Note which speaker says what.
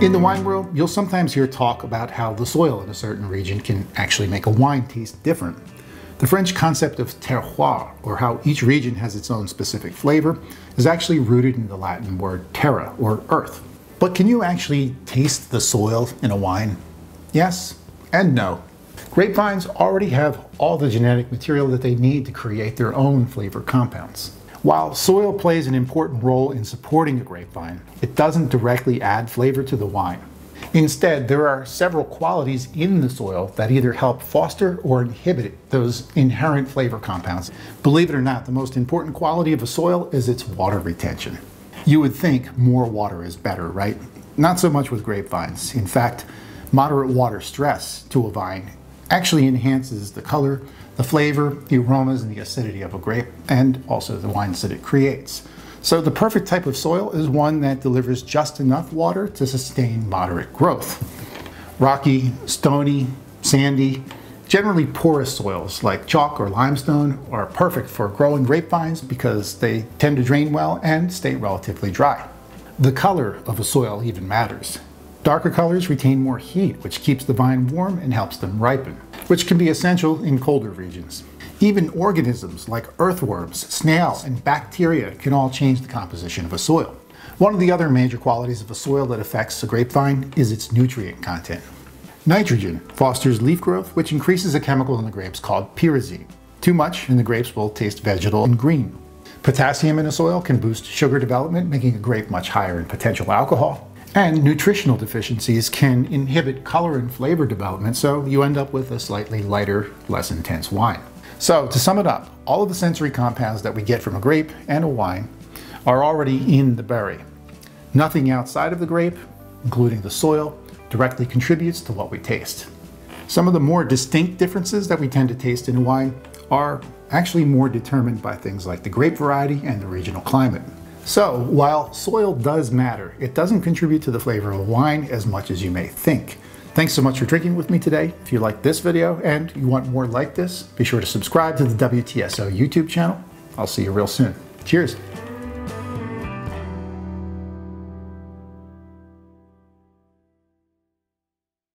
Speaker 1: In the wine world, you'll sometimes hear talk about how the soil in a certain region can actually make a wine taste different. The French concept of terroir, or how each region has its own specific flavor, is actually rooted in the Latin word terra, or earth. But can you actually taste the soil in a wine? Yes and no. Grapevines already have all the genetic material that they need to create their own flavor compounds. While soil plays an important role in supporting a grapevine, it doesn't directly add flavor to the wine. Instead, there are several qualities in the soil that either help foster or inhibit those inherent flavor compounds. Believe it or not, the most important quality of a soil is its water retention. You would think more water is better, right? Not so much with grapevines. In fact, moderate water stress to a vine actually enhances the color, the flavor, the aromas, and the acidity of a grape, and also the wines that it creates. So the perfect type of soil is one that delivers just enough water to sustain moderate growth. Rocky, stony, sandy, generally porous soils like chalk or limestone are perfect for growing grapevines because they tend to drain well and stay relatively dry. The color of a soil even matters. Darker colors retain more heat, which keeps the vine warm and helps them ripen, which can be essential in colder regions. Even organisms like earthworms, snails, and bacteria can all change the composition of a soil. One of the other major qualities of a soil that affects a grapevine is its nutrient content. Nitrogen fosters leaf growth, which increases a chemical in the grapes called pyrazine. Too much and the grapes will taste vegetal and green. Potassium in a soil can boost sugar development, making a grape much higher in potential alcohol. And nutritional deficiencies can inhibit color and flavor development, so you end up with a slightly lighter, less intense wine. So to sum it up, all of the sensory compounds that we get from a grape and a wine are already in the berry. Nothing outside of the grape, including the soil, directly contributes to what we taste. Some of the more distinct differences that we tend to taste in a wine are actually more determined by things like the grape variety and the regional climate. So, while soil does matter, it doesn't contribute to the flavor of a wine as much as you may think. Thanks so much for drinking with me today. If you liked this video and you want more like this, be sure to subscribe to the WTSO YouTube channel. I'll see you real soon. Cheers.